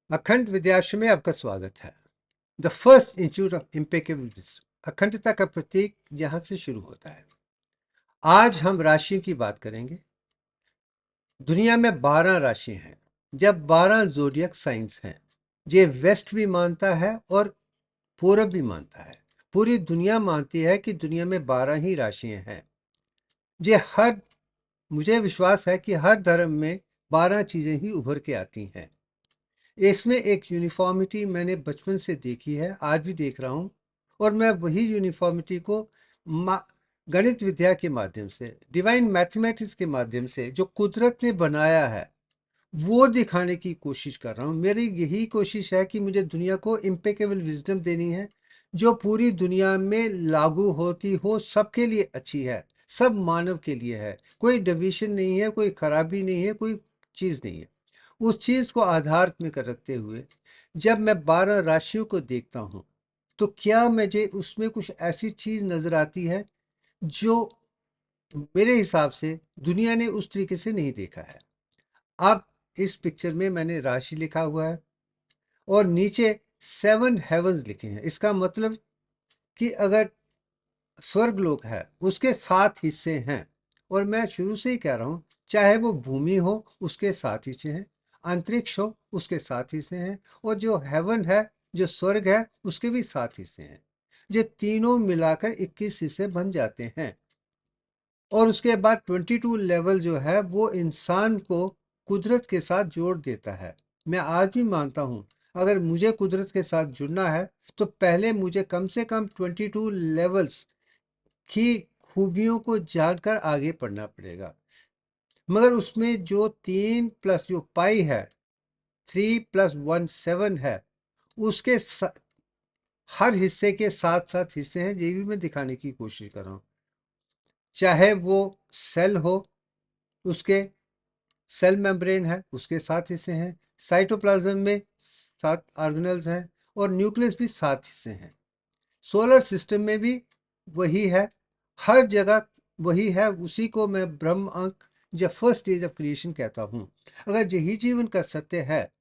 अखंड विद्याश्रम में आपका स्वागत है। The first institute of impeccable, अखंडता का प्रतीक यहां से शुरू होता है। आज हम राशियों की बात करेंगे। दुनिया में 12 राशि हैं, जब 12 जोडियक साइंस हैं। ये वेस्ट भी मानता है और पूरब भी मानता है। पूरी दुनिया मानती है कि दुनिया में 12 ही राशियां हैं। ये हर मुझे विश्वास है कि हर धर्म में 12 चीजें ही उभर के आती हैं। इसमें एक यूनिफॉर्मिटी मैंने बचपन से देखी है, आज भी देख रहा हूँ। और मैं वही यूनिफॉर्मिटी को गणित विद्या के माध्यम से, डिवाइन मैथमेटिक्स के माध्यम से, जो कुदरत ने बनाया है, वो दिखाने की कोशिश कर रहा हूँ। मेरी यही कोशिश है कि मुझे दुनिया को इम्पेकेबल विजडम देनी है, जो पूरी दुनिया में लागू होती हो, सबके लिए अच्छी है, सब मानव के लिए है। कोई डिवीजन नहीं है, कोई खराबी नहीं है, कोई चीज़ नहीं है। उस चीज को आधार में कर रखते हुए जब मैं 12 राशियों को देखता हूं, तो क्या मुझे उसमें कुछ ऐसी चीज नजर आती है जो मेरे हिसाब से दुनिया ने उस तरीके से नहीं देखा है। अब इस पिक्चर में मैंने राशि लिखा हुआ है और नीचे 7 हेवंस लिखे हैं। इसका मतलब कि अगर स्वर्गलोक है, उसके 7 हिस्से हैं। और मैं शुरू से ही कह रहा हूं, चाहे वो भूमि हो, उसके 7 हिस्से हैं, अंतरिक्ष हो, उसके 7 हिस्से हैं, और जो हेवन है, जो स्वर्ग है, उसके भी 7 हिस्से हैं। ये तीनों मिलाकर 21 हिस्से बन जाते हैं। और उसके बाद 22 लेवल जो है वो इंसान को कुदरत के साथ जोड़ देता है। मैं आज भी मानता हूं, अगर मुझे कुदरत के साथ जुड़ना है, तो पहले मुझे कम से कम 22 लेवल्स की खूबियों को जानकर आगे बढ़ना पड़ेगा। मगर उसमें जो 3 प्लस जो पाई है, 3 प्लस 1 7 है, उसके हर हिस्से के 7 हिस्से हैं। ये भी मैं दिखाने की कोशिश कर रहा हूँ। चाहे वो सेल हो, उसके सेल मेम्ब्रेन है, उसके 7 हिस्से हैं। साइटोप्लाज्म में 7 ऑर्गेनल्स हैं और न्यूक्लियस भी 7 हिस्से हैं। सोलर सिस्टम में भी वही है, हर जगह वही है। उसी को मैं ब्रह्म अंक या फर्स्ट स्टेज ऑफ क्रिएशन कहता हूं। अगर यही जीवन का सत्य है,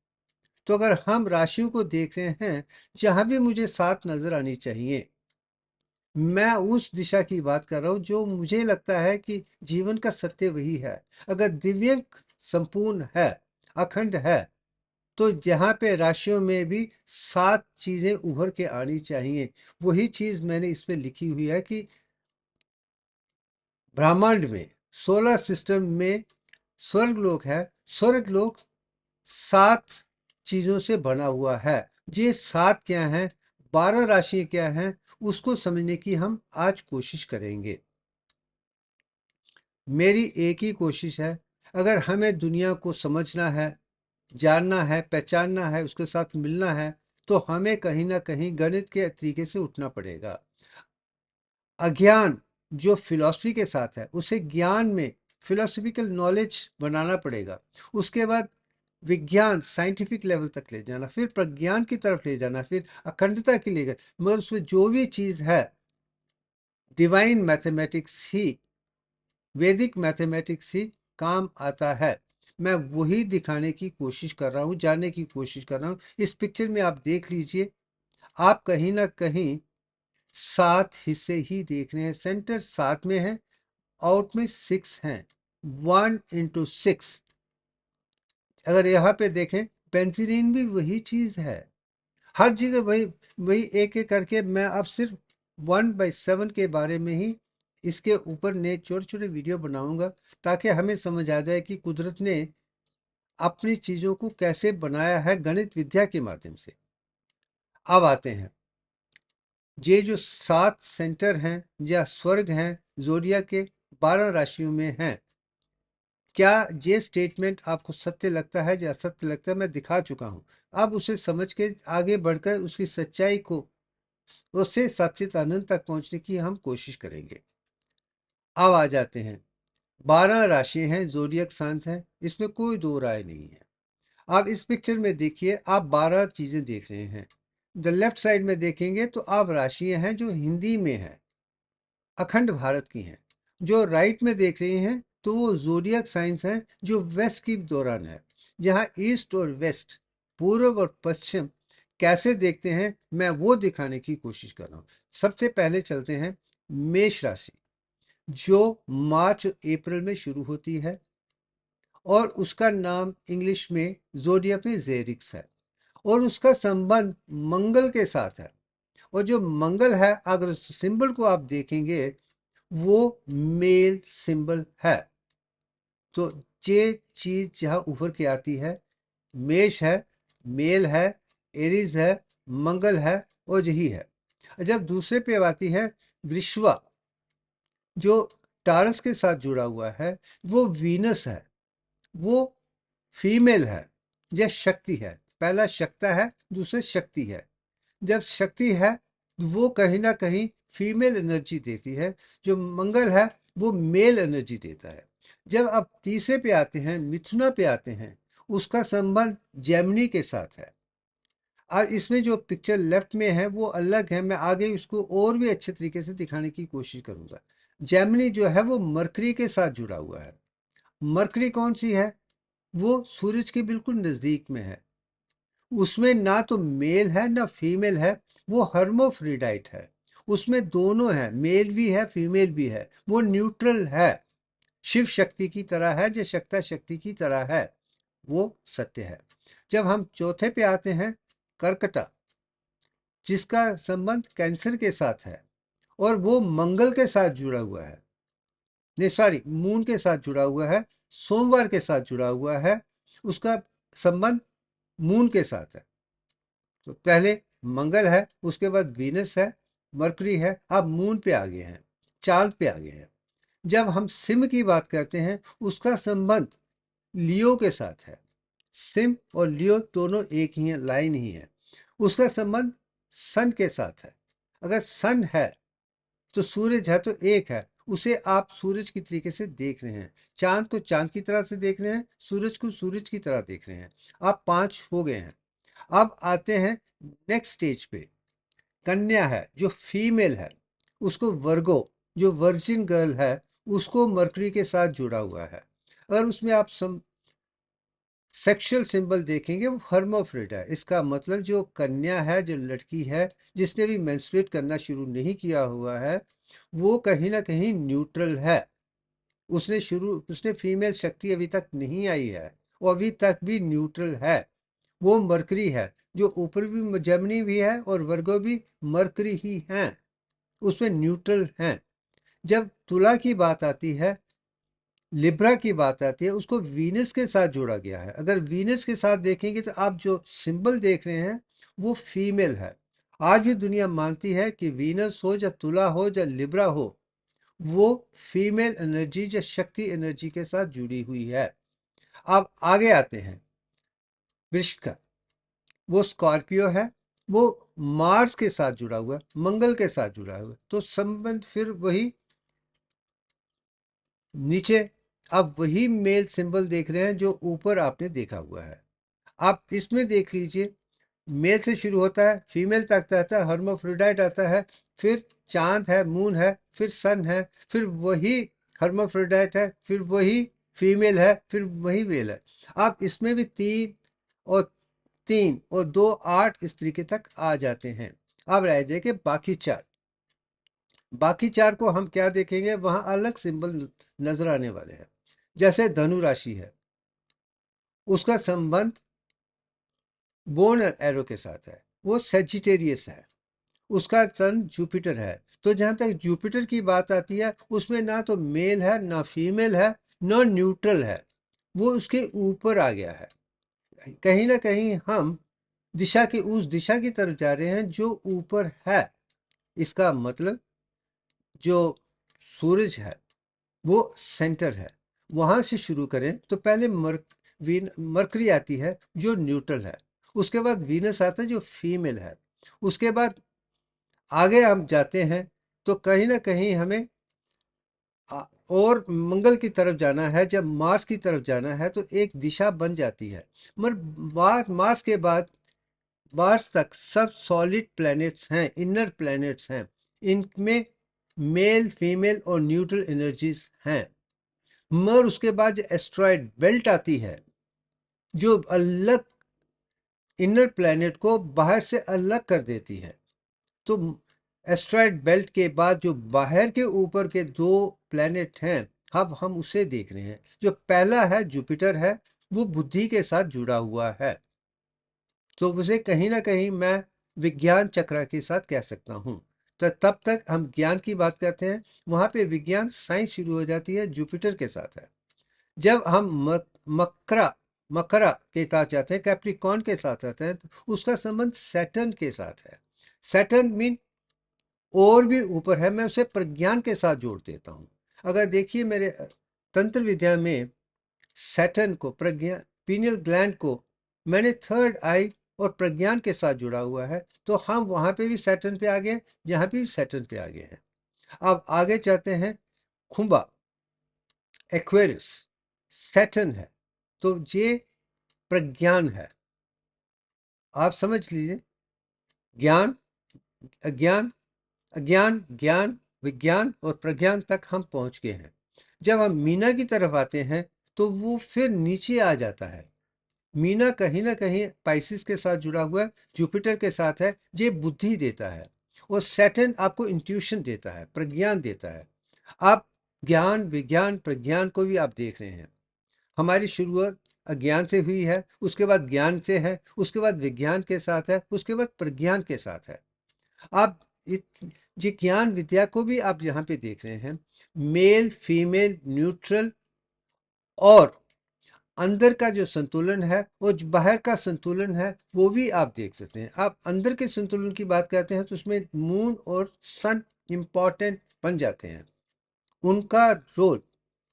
तो अगर हम राशियों को देख रहे हैं, जहां भी मुझे 7 नजर आनी चाहिए, मैं उस दिशा की बात कर रहा हूं जो मुझे लगता है कि जीवन का सत्य वही है। अगर दिव्यांग संपूर्ण है, अखंड है, तो यहाँ पे राशियों में भी 7 चीजें उभर के आनी चाहिए। वही चीज मैंने इसमें लिखी हुई है कि ब्रह्मांड में, सोलर सिस्टम में स्वर्गलोक है। स्वर्गलोक 7 चीजों से बना हुआ है। ये 7 क्या हैं, 12 राशि क्या हैं, उसको समझने की हम आज कोशिश करेंगे। मेरी एक ही कोशिश है, अगर हमें दुनिया को समझना है, जानना है, पहचानना है, उसके साथ मिलना है, तो हमें कहीं ना कहीं गणित के तरीके से उठना पड़ेगा। अज्ञान जो फिलॉसफी के साथ है, उसे ज्ञान में, फिलोसफिकल नॉलेज बनाना पड़ेगा। उसके बाद विज्ञान साइंटिफिक लेवल तक ले जाना, फिर प्रज्ञान की तरफ ले जाना, फिर अखंडता की ले जाना। मगर उसमें जो भी चीज है, डिवाइन मैथमेटिक्स ही, वैदिक मैथमेटिक्स ही काम आता है। मैं वही दिखाने की कोशिश कर रहा हूँ, जानने की कोशिश कर रहा हूँ। इस पिक्चर में आप देख लीजिए, आप कहीं ना कहीं 7 हिस्से ही देख रहे हैं। सेंटर 7 में है, आउट में 6 हैं। 1 into 6। अगर यहाँ पे देखें, पेंसिलिन भी वही चीज है, हर जगह वही वही। एक एक करके मैं अब सिर्फ 1/7 के बारे में ही इसके ऊपर नए छोटे छोटे वीडियो बनाऊंगा, ताकि हमें समझ आ जाए कि कुदरत ने अपनी चीजों को कैसे बनाया है गणित विद्या के माध्यम से। अब आते हैं, ये जो 7 सेंटर हैं या स्वर्ग हैं, जोडिया के 12 राशियों में हैं, क्या ये स्टेटमेंट आपको सत्य लगता है या असत्य लगता है, मैं दिखा चुका हूं। अब उसे समझ के आगे बढ़कर उसकी सच्चाई को, उससे सच्चित आनंद तक पहुंचने की हम कोशिश करेंगे। अब आ जाते हैं, 12 राशि हैं, जोडियक साइंस हैं, इसमें कोई दो राय नहीं है। आप इस पिक्चर में देखिए, आप 12 चीजें देख रहे हैं। द लेफ्ट साइड में देखेंगे तो आप राशियां हैं जो हिंदी में है, अखंड भारत की हैं। जो राइट में देख रहे हैं, तो वो जोडियक साइंस है, जो वेस्ट की दौरान है, जहां ईस्ट और वेस्ट पूर्व और पश्चिम कैसे देखते हैं, मैं वो दिखाने की कोशिश कर रहा हूं। सबसे पहले चलते हैं मेष राशि, जो मार्च अप्रैल में शुरू होती है और उसका नाम इंग्लिश में जोडियक में जेरिक्स है और उसका संबंध मंगल के साथ है। और जो मंगल है, अगर सिंबल को आप देखेंगे, वो मेल सिंबल है। तो ये चीज जहां उभर के आती है, मेष है, मेल है, एरीज है, मंगल है और यही है। जब दूसरे पे आती है वृश्वा, जो टारस के साथ जुड़ा हुआ है, वो वीनस है, वो फीमेल है, यह शक्ति है। पहला शक्ता है, दूसरा शक्ति है। जब शक्ति है वो कहीं ना कहीं फीमेल एनर्जी देती है, जो मंगल है वो मेल एनर्जी देता है। जब आप तीसरे पे आते हैं, मिथुना पे आते हैं, उसका संबंध जेमिनी के साथ है। और इसमें जो पिक्चर लेफ्ट में है वो अलग है, मैं आगे उसको और भी अच्छे तरीके से दिखाने की कोशिश करूंगा। जेमिनी जो है वो मरकरी के साथ जुड़ा हुआ है। मरकरी कौन सी है? वो सूरज के बिल्कुल नजदीक में है। उसमें ना तो मेल है ना फीमेल है, वो हर्मोफ्रोडाइट है। उसमें दोनों है, मेल भी है फीमेल भी है, वो न्यूट्रल है। शिव शक्ति की तरह है, जो शक्ता शक्ति की तरह है, वो सत्य है। जब हम चौथे पे आते हैं कर्कटा, जिसका संबंध कैंसर के साथ है और वो मंगल के साथ जुड़ा हुआ है, नहीं सॉरी, मून के साथ जुड़ा हुआ है, सोमवार के साथ जुड़ा हुआ है, उसका संबंध मून के साथ है। तो पहले मंगल है, उसके बाद वीनस है, मरकरी है, अब मून पे आ गए हैं, चांद पे आ गए हैं। जब हम सिम की बात करते हैं, उसका संबंध लियो के साथ है। सिम और लियो दोनों एक ही है, लाइन ही है। उसका संबंध सन के साथ है। अगर सन है तो सूरज है, तो एक है, उसे आप सूरज की तरीके से देख रहे हैं। चांद को चांद की तरह से देख रहे हैं, सूरज को सूरज की तरह देख रहे हैं। आप 5 हो गए हैं। अब आते हैं नेक्स्ट स्टेज पे, कन्या है जो फीमेल है, उसको वर्गो, जो वर्जिन गर्ल है, उसको मरकरी के साथ जुड़ा हुआ है। अगर उसमें आप सेक्सुअल सिंबल देखेंगे, वो हर्माफ्रोडिट है। इसका मतलब जो कन्या है, जो लड़की है, जिसने भी मेंस्ट्रुएट करना शुरू नहीं किया हुआ है, वो कहीं ना कहीं न्यूट्रल है। उसने फीमेल शक्ति अभी तक नहीं आई है, वो अभी तक भी न्यूट्रल है। वो मरकरी है, जो ऊपर भी जेमिनी भी है और वर्गो भी मरकरी ही है, उसमें न्यूट्रल है। जब तुला की बात आती है, लिब्रा की बात आती है, उसको वीनस के साथ जोड़ा गया है। अगर वीनस के साथ देखेंगे तो आप जो सिंबल देख रहे हैं वो फीमेल है। आज भी दुनिया मानती है कि वीनस हो या तुला हो या लिब्रा हो, वो फीमेल एनर्जी या शक्ति एनर्जी के साथ जुड़ी हुई है। अब आगे आते हैं वृश्चिक का, वो स्कॉर्पियो है, वो मार्स के साथ जुड़ा हुआ है, मंगल के साथ जुड़ा हुआ है। तो संबंध फिर वही नीचे, आप वही मेल सिंबल देख रहे हैं जो ऊपर आपने देखा हुआ है। आप इसमें देख लीजिए, मेल से शुरू होता है, फीमेल तक आता है, हर्माफ्रोडाइट आता है, फिर चांद है, मून है, फिर सन है, फिर वही हर्माफ्रोडाइट है, फिर वही फीमेल है, फिर वही मेल है। आप इसमें भी 3 और 2 8 इस तरीके तक आ जाते हैं। अब रह जाए कि बाकी चार को हम क्या देखेंगे, वहां अलग सिंबल नजर आने वाले हैं। जैसे धनु राशि है, उसका संबंध बोन एरो के साथ है, वो सेजिटेरियस है, उसका सन जुपिटर है। तो जहां तक जुपिटर की बात आती है, उसमें ना तो मेल है ना फीमेल है, ना न्यूट्रल है, वो उसके ऊपर आ गया है। कहीं ना कहीं हम उस दिशा की तरफ जा रहे हैं जो ऊपर है। इसका मतलब जो सूरज है वो सेंटर है। वहां से शुरू करें तो पहले मरकरी आती है जो न्यूट्रल है, उसके बाद वीनस आता है जो फीमेल है, उसके बाद आगे हम जाते हैं तो कहीं ना कहीं हमें आ- और मंगल की तरफ जाना है। जब मार्स की तरफ जाना है तो एक दिशा बन जाती है। मगर मार्स के बाद मार्स तक सब सॉलिड प्लैनेट्स हैं, इनर प्लैनेट्स हैं। इनमें मेल फीमेल और न्यूट्रल एनर्जीज हैं। मगर उसके बाद जो एस्ट्रॉयड बेल्ट आती है, जो अलग इनर प्लैनेट को बाहर से अलग कर देती है। तो एस्ट्रॉयड बेल्ट के बाद जो बाहर के ऊपर के दो प्लैनेट हैं, अब हम उसे देख रहे हैं। जो पहला है जुपिटर है, वो बुद्धि के साथ जुड़ा हुआ है, तो उसे कहीं ना कहीं मैं विज्ञान चक्र के साथ कह सकता हूँ। तो तब तक हम ज्ञान की बात करते हैं, वहां पे विज्ञान साइंस शुरू हो जाती है, जुपिटर के साथ है। जब हम मकरा मकरा के साथ जाते हैं, कैप्रिकॉर्न के साथ आते हैं, तो उसका संबंध सैटर्न के साथ है। सैटर्न मीन और भी ऊपर है, मैं उसे प्रज्ञान के साथ जोड़ देता हूँ। अगर देखिए मेरे तंत्र विद्या में सैटर्न को, प्रज्ञा पीनियल ग्लैंड को मैंने थर्ड आई और प्रज्ञान के साथ जुड़ा हुआ है, तो हम वहां पे भी सैटर्न पे आ गए, जहां पे भी सैटर्न पे आ गए हैं। अब आगे चलते हैं, खुंबा एक्वेरियस सैटर्न है, तो ये प्रज्ञान है। आप समझ लीजिए, ज्ञान, अज्ञान, अज्ञान, ज्ञान, विज्ञान और प्रज्ञान तक हम पहुंच गए हैं। जब हम मीना की तरफ आते हैं तो वो फिर नीचे आ जाता है। मीना कहीं ना कहीं पाइसिस के साथ जुड़ा हुआ है, जुपिटर के साथ है, ये बुद्धि देता है। और सैटर्न आपको इंट्यूशन देता है, प्रज्ञान देता है। आप ज्ञान, विज्ञान, प्रज्ञान को भी आप देख रहे हैं। हमारी शुरुआत अज्ञान से हुई है, उसके बाद ज्ञान से है, उसके बाद विज्ञान के साथ है, उसके बाद प्रज्ञान के साथ है। आप ये ज्ञान विद्या को भी आप यहाँ पे देख रहे हैं, मेल, फीमेल, न्यूट्रल, और अंदर का जो संतुलन है और जो बाहर का संतुलन है वो भी आप देख सकते हैं। आप अंदर के संतुलन की बात करते हैं तो उसमें मून और सन इंपॉर्टेंट बन जाते हैं। उनका रोल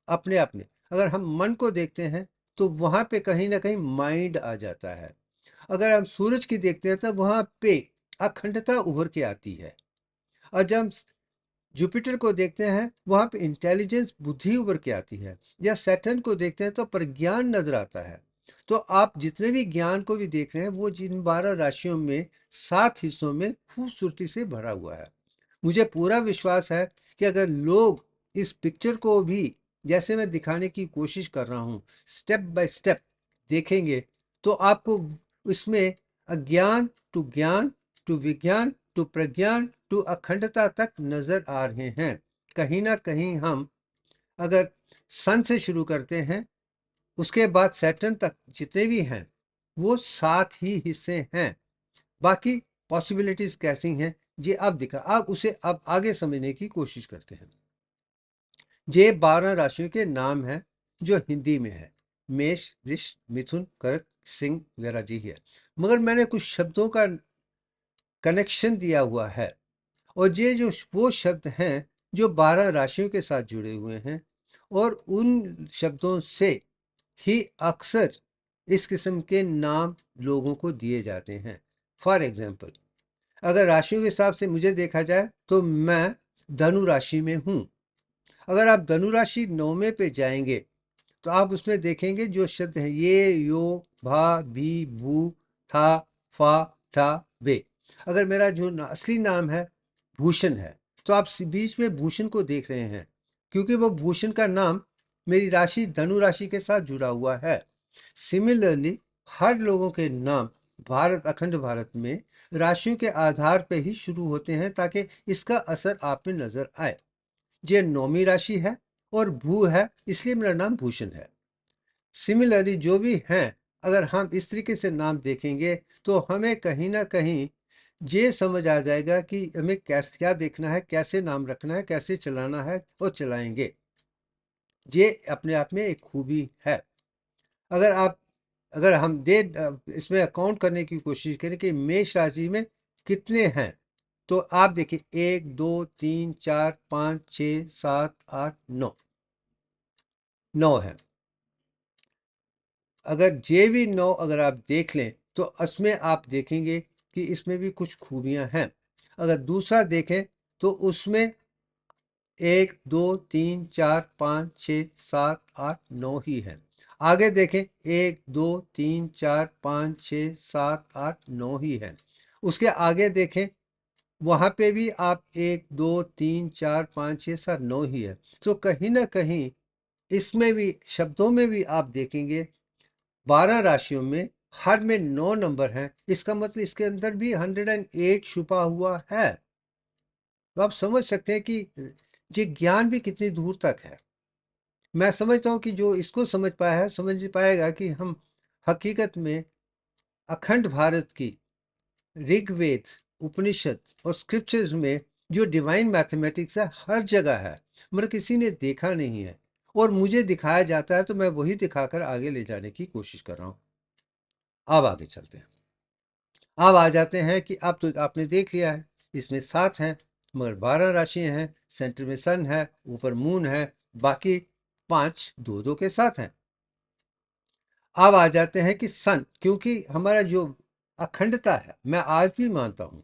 अपने आप में, अगर हम मन को देखते हैं तो वहां पे कहीं ना कहीं माइंड आ जाता है। अगर हम सूरज की देखते हैं तो वहां पे अखंडता उभर के आती है। और जब हम जुपिटर को देखते हैं वहां पे इंटेलिजेंस, बुद्धि उभर के आती है। या सैटर्न को देखते हैं तो प्रज्ञान नजर आता है। तो आप जितने भी ज्ञान को भी देख रहे हैं वो जिन 12 राशियों में 7 हिस्सों में खूबसूरती से भरा हुआ है। मुझे पूरा विश्वास है कि अगर लोग इस पिक्चर को भी जैसे मैं दिखाने की कोशिश कर रहा हूँ, स्टेप बाय स्टेप देखेंगे, तो आपको इसमें अज्ञान टू ज्ञान टू विज्ञान टू प्रज्ञान टू अखंडता तक नजर आ रहे हैं। कहीं ना कहीं हम अगर सन से शुरू करते हैं, उसके बाद सैटर्न तक जितने भी हैं वो 7 ही हिस्से हैं। बाकी पॉसिबिलिटीज कैसी हैं ये अब दिखा, आप उसे अब आगे समझने की कोशिश करते हैं। ये 12 राशियों के नाम हैं जो हिंदी में है, मेष, वृष, मिथुन, कर्क, सिंह वगैरह जी है। मगर मैंने कुछ शब्दों का कनेक्शन दिया हुआ है, और ये जो वो शब्द हैं जो 12 राशियों के साथ जुड़े हुए हैं, और उन शब्दों से ही अक्सर इस किस्म के नाम लोगों को दिए जाते हैं। फॉर एग्जाम्पल, अगर राशियों के हिसाब से मुझे देखा जाए तो मैं धनु राशि में हूं। अगर आप धनु राशि 9वें पे जाएंगे तो आप उसमें देखेंगे जो शब्द हैं ये, यो, भा, भी, भू, था, फा, ठा, वे। अगर मेरा जो असली नाम है भूषण है, तो आप बीच में भूषण को देख रहे हैं, क्योंकि वो भूषण का नाम मेरी राशि धनु राशि के साथ जुड़ा हुआ है। सिमिलरली हर लोगों के नाम भारत, अखंड भारत में राशियों के आधार पर ही शुरू होते हैं, ताकि इसका असर आप में नजर आए। ये 9वीं राशि है और भू है, इसलिए मेरा नाम भूषण है। सिमिलरली जो भी हैं, अगर हम इस तरीके से नाम देखेंगे तो हमें कहीं ना कहीं ये समझ आ जाएगा कि हमें कैसे, क्या देखना है, कैसे नाम रखना है, कैसे चलाना है और चलाएंगे। ये अपने आप में एक खूबी है। अगर आप, अगर हम दे इसमें अकाउंट करने की कोशिश करें कि मेष राशि में कितने हैं, तो आप देखिए 1 2 3 4 5 6 7 8 9, 9 है। अगर जे भी 9 अगर आप देख लें तो इसमें आप देखेंगे कि इसमें भी कुछ खूबियां हैं। अगर दूसरा देखें तो उसमें 1 2 3 4 5 6 7 8 9 ही है। आगे देखें 1 2 3 4 5 6 7 8 9 ही है। उसके आगे देखें, वहां पे भी आप 1 2 3 4 5 6 7 9 ही है। तो कहीं ना कहीं इसमें भी, शब्दों में भी आप देखेंगे 12 राशियों में हर में 9 नंबर हैं, इसका मतलब इसके अंदर भी 108 छुपा हुआ है। तो आप समझ सकते हैं कि ये ज्ञान भी कितनी दूर तक है। मैं समझता हूँ कि जो इसको समझ पाया है समझ पाएगा कि हम हकीकत में अखंड भारत की ऋग्वेद, उपनिषद और स्क्रिप्चर्स में जो डिवाइन मैथमेटिक्स है हर जगह है, मगर किसी ने देखा नहीं है और मुझे दिखाया जाता है, तो मैं वही दिखाकर आगे ले जाने की कोशिश कर रहा हूँ। अब आगे चलते हैं। अब आ जाते हैं कि अब तो आपने देख लिया है, इसमें 7 हैं, मगर 12 राशियां हैं, सेंटर में सन है, ऊपर मून है, बाकी 5 दो दो के साथ हैं। अब आ जाते हैं कि सन, क्योंकि हमारा जो अखंडता है, मैं आज भी मानता हूं,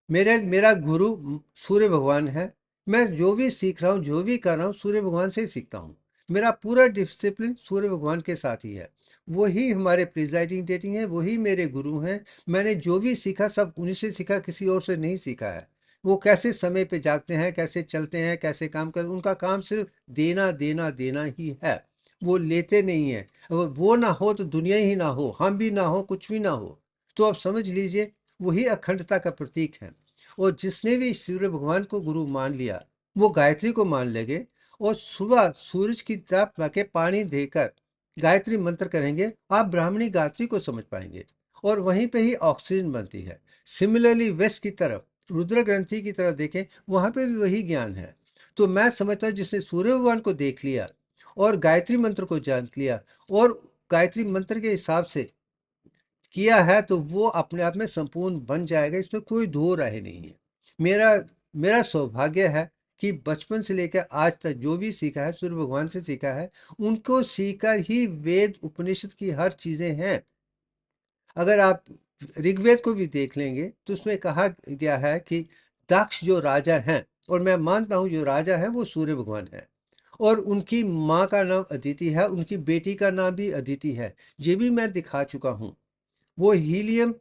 मेरा गुरु सूर्य भगवान है। मैं जो भी सीख रहा हूँ, जो भी कर रहा हूँ, सूर्य भगवान से ही सीखता हूँ। मेरा पूरा डिसिप्लिन सूर्य भगवान के साथ ही है। वही हमारे प्रिजाइडिंग डेटिंग है, वही मेरे गुरु हैं। मैंने जो भी सीखा सब उन्हीं से सीखा, किसी और से नहीं सीखा है। वो कैसे समय पे जागते हैं, कैसे चलते हैं, कैसे काम करते, उनका काम सिर्फ देना देना देना ही है। वो लेते नहीं है। अगर वो ना हो तो दुनिया ही ना हो, हम भी ना हो, कुछ भी ना हो। तो आप समझ लीजिए, वही अखंडता का प्रतीक है। और जिसने भी सूर्य भगवान को गुरु मान लिया, वो गायत्री को मान लेंगे और सुबह सूरज की तरफ जाके पानी देकर गायत्री मंत्र करेंगे, आप ब्राह्मणी गायत्री को समझ पाएंगे और वहीं पे ही ऑक्सीजन बनती है। सिमिलरली वेस्ट की तरफ रुद्र ग्रंथि की तरफ देखें, वहां पे भी वही ज्ञान है। तो मैं समझता हूँ जिसने सूर्य भगवान को देख लिया और गायत्री मंत्र को जान लिया और गायत्री मंत्र के हिसाब से किया है, तो वो अपने आप में संपूर्ण बन जाएगा, इसमें कोई दो राय नहीं है। मेरा मेरा सौभाग्य है कि बचपन से लेकर आज तक जो भी सीखा है सूर्य भगवान से सीखा है, उनको सीखकर ही वेद उपनिषद की हर चीजें हैं। अगर आप ऋग्वेद को भी देख लेंगे तो उसमें कहा गया है कि दक्ष जो राजा हैं, और मैं मानता हूं जो राजा है वो सूर्य भगवान है, और उनकी माँ का नाम अदिति है, उनकी बेटी का नाम भी अदिति है। ये भी मैं दिखा चुका हूं। वो हीलियम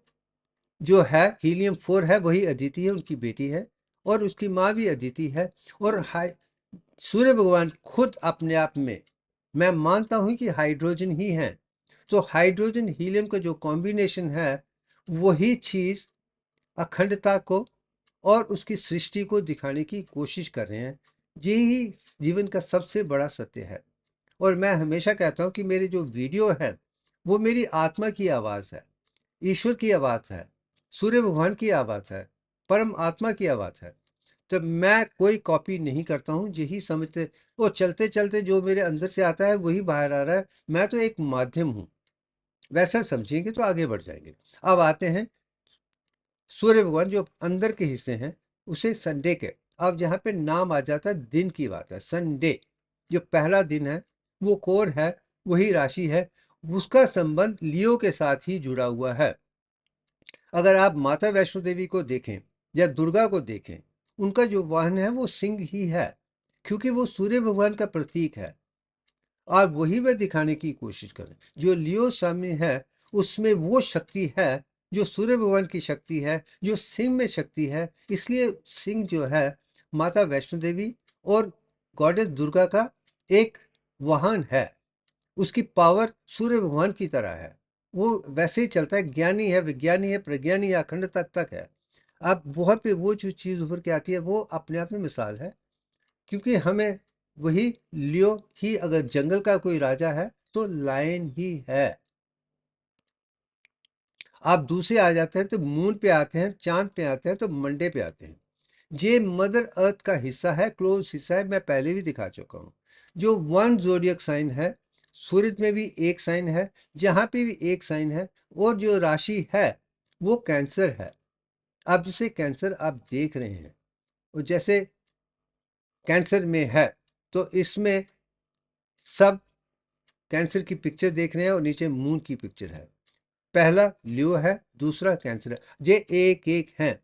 जो है, हीलियम 4 है, वही अदिति है, उनकी बेटी है, और उसकी माँ भी अदिति है। और सूर्य भगवान खुद अपने आप में मैं मानता हूं कि हाइड्रोजन ही है। तो हाइड्रोजन हीलियम का जो कॉम्बिनेशन है, वही चीज अखंडता को और उसकी सृष्टि को दिखाने की कोशिश कर रहे हैं। यही जीवन का सबसे बड़ा सत्य है। और मैं हमेशा कहता हूं कि मेरी जो वीडियो है वो मेरी आत्मा की आवाज है, ईश्वर की आवाज है, सूर्य भगवान की आवाज है, परम आत्मा की आवाज है। तो मैं कोई कॉपी नहीं करता हूँ, यही समझते। वो चलते चलते जो मेरे अंदर से आता है वही बाहर आ रहा है, मैं तो एक माध्यम हूँ। वैसा समझेंगे तो आगे बढ़ जाएंगे। अब आते हैं सूर्य भगवान जो अंदर के हिस्से हैं, उसे संडे के, अब जहाँ पे नाम आ जाता है, दिन की बात है, संडे जो पहला दिन है, वो कोर है, वही राशि है, उसका संबंध लियो के साथ ही जुड़ा हुआ है। अगर आप माता वैष्णो देवी को देखें या दुर्गा को देखें, उनका जो वाहन है वो सिंह ही है, क्योंकि वो सूर्य भगवान का प्रतीक है। और वही मैं दिखाने की कोशिश करें, जो लियो सामने है उसमें वो शक्ति है जो सूर्य भगवान की शक्ति है, जो सिंह में शक्ति है। इसलिए सिंह जो है माता वैष्णो देवी और गॉडेस दुर्गा का एक वाहन है। उसकी पावर सूर्य भगवान की तरह है। वो वैसे ही चलता है, ज्ञानी है, विज्ञानी है, प्रज्ञानी है, अखंड तक है। अब वहां पे वो जो चीज उभर के आती है वो अपने आप में मिसाल है, क्योंकि हमें वही लियो ही, अगर जंगल का कोई राजा है तो लायन ही है। आप दूसरे आ जाते हैं तो मून पे आते हैं, चांद पे आते हैं, तो मंडे पे आते हैं। ये मदर अर्थ का हिस्सा है, क्लोज हिस्सा है, मैं पहले भी दिखा चुका हूँ। जो वन जोडियक साइन है, सूरज में भी एक साइन है, जहां पे भी एक साइन है, और जो राशि है वो कैंसर है। अब जैसे कैंसर आप देख रहे हैं, और जैसे कैंसर में है, तो इसमें सब कैंसर की पिक्चर देख रहे हैं और नीचे मून की पिक्चर है। पहला लियो है, दूसरा कैंसर है। ये एक एक हैं,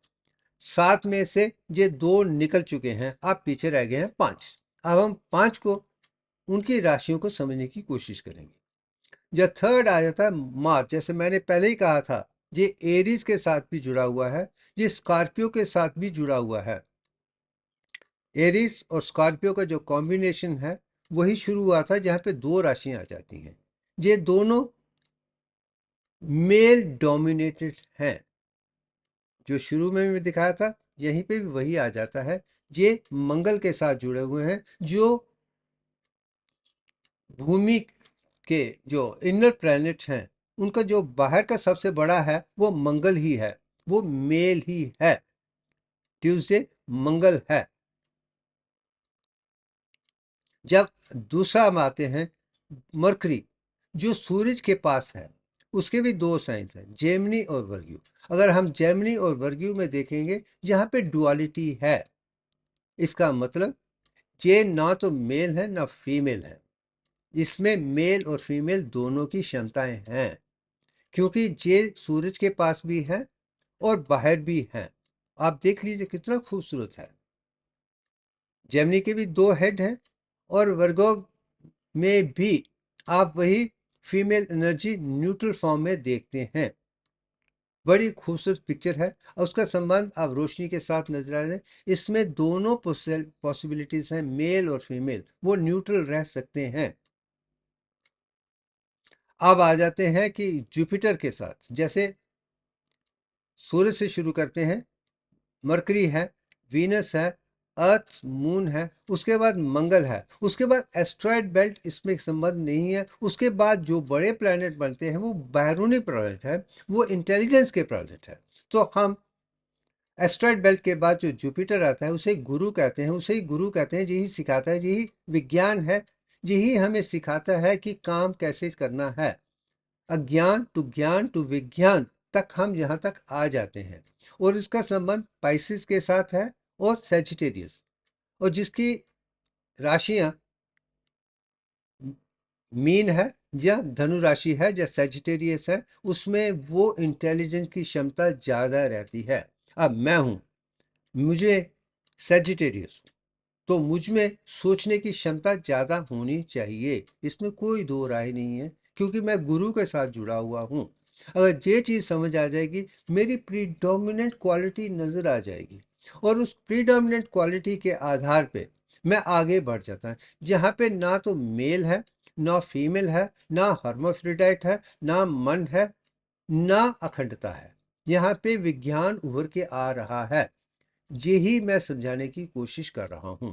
7 में से ये 2 निकल चुके हैं, अब पीछे रह गए हैं 5। अब हम 5 को, उनकी राशियों को समझने की कोशिश करेंगे। जब थर्ड आ जाता है मार्च, जैसे मैंने पहले ही कहा था, ये एरीज के साथ भी जुड़ा हुआ है, ये स्कॉर्पियो के साथ भी जुड़ा हुआ है। एरीज और स्कॉर्पियो का जो कॉम्बिनेशन है वही शुरू हुआ था जहाँ पे 2 राशियां आ जाती हैं। ये दोनों मेल डोमिनेटेड हैं। जो शुरू में मैं दिखाया था यहीं पे भी वही आ जाता है। ये मंगल के साथ जुड़े हुए हैं। जो भूमि के जो इनर प्लैनेट हैं उनका जो बाहर का सबसे बड़ा है वो मंगल ही है, वो मेल ही है। ट्यूसडे मंगल है। जब दूसरा हम आते हैं मरकरी, जो सूरज के पास है, उसके भी दो साइंस हैं, जेमिनी और वर्ग्यू। अगर हम जेमिनी और वर्ग्यू में देखेंगे जहाँ पे डुअलिटी है, इसका मतलब ये ना तो मेल है ना फीमेल है। इसमें मेल और फीमेल दोनों की क्षमताएं हैं, क्योंकि ये सूरज के पास भी है और बाहर भी है। आप देख लीजिए कितना खूबसूरत है। जेमिनी के भी दो हेड हैं और वर्गो में भी आप वही फीमेल एनर्जी न्यूट्रल फॉर्म में देखते हैं। बड़ी खूबसूरत पिक्चर है और उसका संबंध आप रोशनी के साथ नजर आ रहे हैं। इसमें दोनों पॉसिबिलिटीज हैं, मेल और फीमेल, वो न्यूट्रल रह सकते हैं। अब आ जाते हैं कि जुपिटर के साथ, जैसे सूरज से शुरू करते हैं, मरकरी है, वीनस है, अर्थ मून है, उसके बाद मंगल है, उसके बाद एस्ट्रॉयड बेल्ट, इसमें संबंध नहीं है। उसके बाद जो बड़े प्लैनेट बनते हैं वो बैरूनी प्लैनेट है, वो इंटेलिजेंस के प्लैनेट है। तो हम एस्ट्रॉयड बेल्ट के बाद जो जुपिटर आता है उसे गुरु कहते हैं, उसे ही गुरु कहते हैं। यही सिखाता है, यही विज्ञान है, यही हमें सिखाता है कि काम कैसे करना है। अज्ञान टू ज्ञान टू विज्ञान तक हम यहाँ तक आ जाते हैं। और इसका संबंध पाइसिस के साथ है और सेजिटेरियस, और जिसकी राशियां मीन है या धनु राशि है या सेजिटेरियस है, उसमें वो इंटेलिजेंस की क्षमता ज्यादा रहती है। अब मैं हूं, मुझे सेजिटेरियस, तो मुझ में सोचने की क्षमता ज्यादा होनी चाहिए, इसमें कोई दो राय नहीं है, क्योंकि मैं गुरु के साथ जुड़ा हुआ हूं। अगर ये चीज समझ आ जाएगी, मेरी प्रीडोमिनेंट क्वालिटी नजर आ जाएगी, और उस प्रीडोमिनेंट क्वालिटी के आधार पे मैं आगे बढ़ जाता हूँ। जहाँ पे ना तो मेल है ना फीमेल है, ना हर्माफ्रोडाइट है, ना मन है, ना अखंडता है, यहाँ पे विज्ञान उभर के आ रहा है। यही मैं समझाने की कोशिश कर रहा हूं।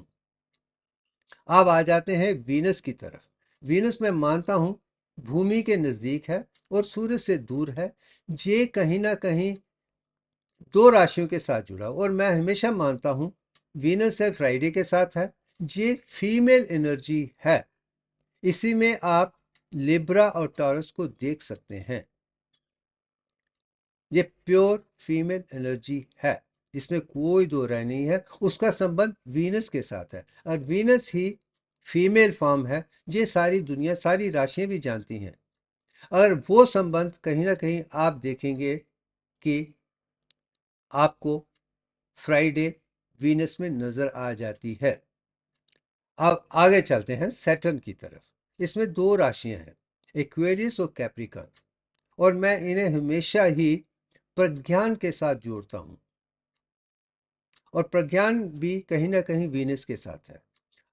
अब आ जाते हैं वीनस की तरफ। वीनस मैं मानता हूं भूमि के नजदीक है और सूरज से दूर है। ये कहीं ना कहीं दो राशियों के साथ जुड़ा, और मैं हमेशा मानता हूं वीनस है फ्राइडे के साथ है। ये फीमेल एनर्जी है। इसी में आप लिब्रा और टॉरस को देख सकते हैं। ये प्योर फीमेल एनर्जी है, इसमें कोई दो राय नहीं है। उसका संबंध वीनस के साथ है, और वीनस ही फीमेल फॉर्म है। ये सारी दुनिया, सारी राशियां भी जानती हैं। अगर वो संबंध कहीं ना कहीं आप देखेंगे कि आपको फ्राइडे वीनस में नजर आ जाती है। अब आगे चलते हैं सैटर्न की तरफ। इसमें दो राशियां हैं, एक्वेरियस और कैप्रिकॉर्न, और मैं इन्हें हमेशा ही प्रज्ञान के साथ जोड़ता हूं, और प्रज्ञान भी कहीं ना कहीं वीनस के साथ है।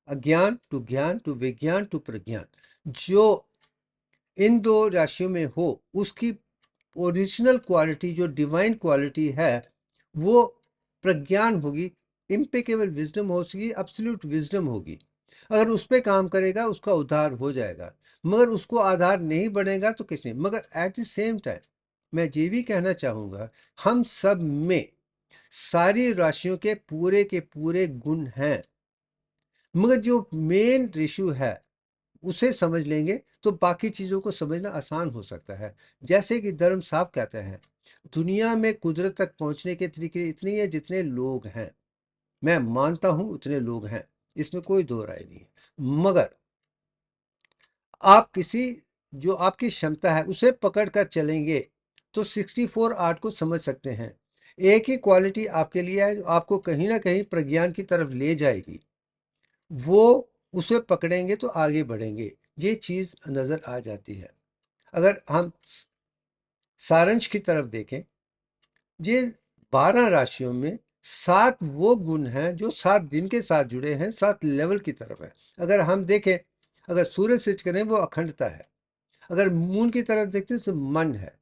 अज्ञान टू ज्ञान टू विज्ञान टू प्रज्ञान, जो इन दो राशियों में हो, उसकी ओरिजिनल क्वालिटी, जो डिवाइन क्वालिटी है, वो प्रज्ञान होगी, इम्पेकेबल विजडम होगी, एब्सोल्यूट विजडम होगी। अगर उस पर काम करेगा उसका उद्धार हो जाएगा, मगर उसको आधार नहीं बनेगा तो किस नहीं। मगर एट द सेम टाइम मैं ये भी कहना चाहूंगा, हम सब में सारी राशियों के पूरे गुण हैं, मगर जो मेन इशू है उसे समझ लेंगे तो बाकी चीजों को समझना आसान हो सकता है। जैसे कि धर्म साफ कहते हैं, दुनिया में कुदरत तक पहुंचने के तरीके इतने हैं जितने लोग हैं। मैं मानता हूं उतने लोग हैं, इसमें कोई दो राय नहीं है। मगर आप किसी, जो आपकी क्षमता है उसे पकड़ कर चलेंगे तो 64 आर्ट को समझ सकते हैं। एक ही क्वालिटी आपके लिए है जो आपको कहीं ना कहीं प्रज्ञान की तरफ ले जाएगी, वो उसे पकड़ेंगे तो आगे बढ़ेंगे। ये चीज नजर आ जाती है। अगर हम सारांश की तरफ देखें, ये 12 राशियों में 7 वो गुण हैं जो 7 दिन के साथ जुड़े हैं, 7 लेवल की तरफ है। अगर हम देखें, अगर सूरज से करें वो अखंडता है, अगर मून की तरफ देखते हैं तो मन है,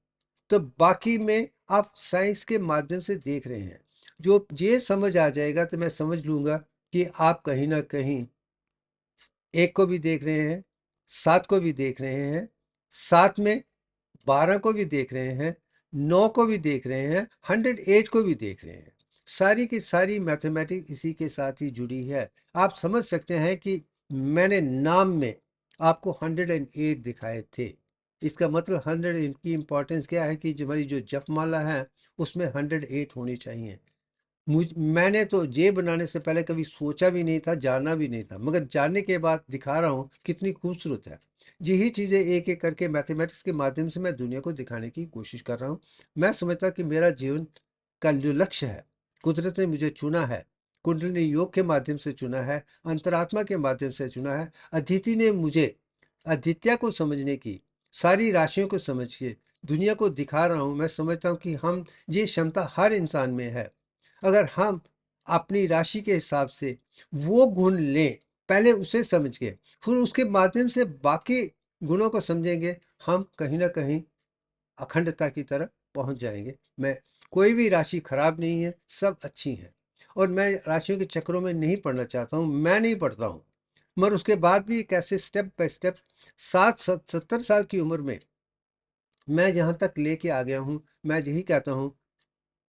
तो बाकी में आप साइंस के माध्यम से देख रहे हैं। जो ये समझ आ जाएगा तो मैं समझ लूंगा कि आप कहीं ना कहीं एक को भी देख रहे हैं, 7 को भी देख रहे हैं, साथ में 12 को भी देख रहे हैं, 9 को भी देख रहे हैं, 108 को भी देख रहे हैं। सारी की सारी मैथमेटिक्स इसी के साथ ही जुड़ी है। आप समझ सकते हैं कि मैंने नाम में आपको 108 दिखाए थे। इसका मतलब 100 की इंपॉर्टेंस क्या है कि जो हमारी जो जपमाला है उसमें 108 होनी चाहिए। मैंने तो ये बनाने से पहले कभी सोचा भी नहीं था, जाना भी नहीं था, मगर जानने के बाद दिखा रहा हूँ कितनी खूबसूरत है। यही चीज़ें एक एक करके मैथमेटिक्स के माध्यम से मैं दुनिया को दिखाने की कोशिश कर रहा हूँ। मैं समझता कि मेरा जीवन का जो लक्ष्य है, कुदरत ने मुझे चुना है, कुंडलिनी योग के माध्यम से चुना है, अंतरात्मा के माध्यम से चुना है। अदिति ने मुझे अदित्य को समझने की, सारी राशियों को समझ के दुनिया को दिखा रहा हूँ। मैं समझता हूँ कि हम ये क्षमता हर इंसान में है। अगर हम अपनी राशि के हिसाब से वो गुण लें, पहले उसे समझ के फिर उसके माध्यम से बाकी गुणों को समझेंगे, हम कहीं ना कहीं अखंडता की तरफ पहुंच जाएंगे। मैं कोई भी राशि खराब नहीं है, सब अच्छी हैं। और मैं राशियों के चक्रों में नहीं पढ़ना चाहता हूँ, मैं नहीं पढ़ता हूँ। मगर उसके बाद भी कैसे स्टेप बाय स्टेप 70 साल की उम्र में मैं यहाँ तक लेके आ गया हूँ। मैं यही कहता हूँ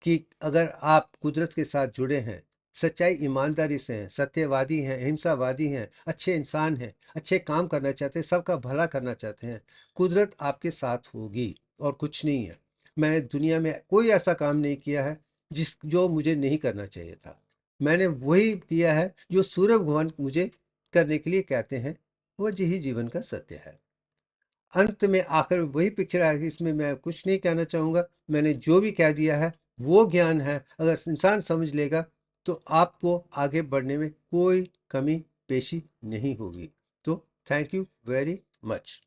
कि अगर आप कुदरत के साथ जुड़े हैं, सच्चाई ईमानदारी से हैं, सत्यवादी हैं, अहिंसावादी हैं, अच्छे इंसान हैं, अच्छे काम करना चाहते हैं, सबका भला करना चाहते हैं, कुदरत आपके साथ होगी और कुछ नहीं है। मैंने दुनिया में कोई ऐसा काम नहीं किया है जो मुझे नहीं करना चाहिए था। मैंने वही किया है जो सूर्य भगवान मुझे करने के लिए कहते हैं। वो यही जीवन का सत्य है। अंत में आकर वही पिक्चर आएगी। इसमें मैं कुछ नहीं कहना चाहूँगा। मैंने जो भी कह दिया है वो ज्ञान है। अगर इंसान समझ लेगा तो आपको आगे बढ़ने में कोई कमी पेशी नहीं होगी। तो थैंक यू वेरी मच।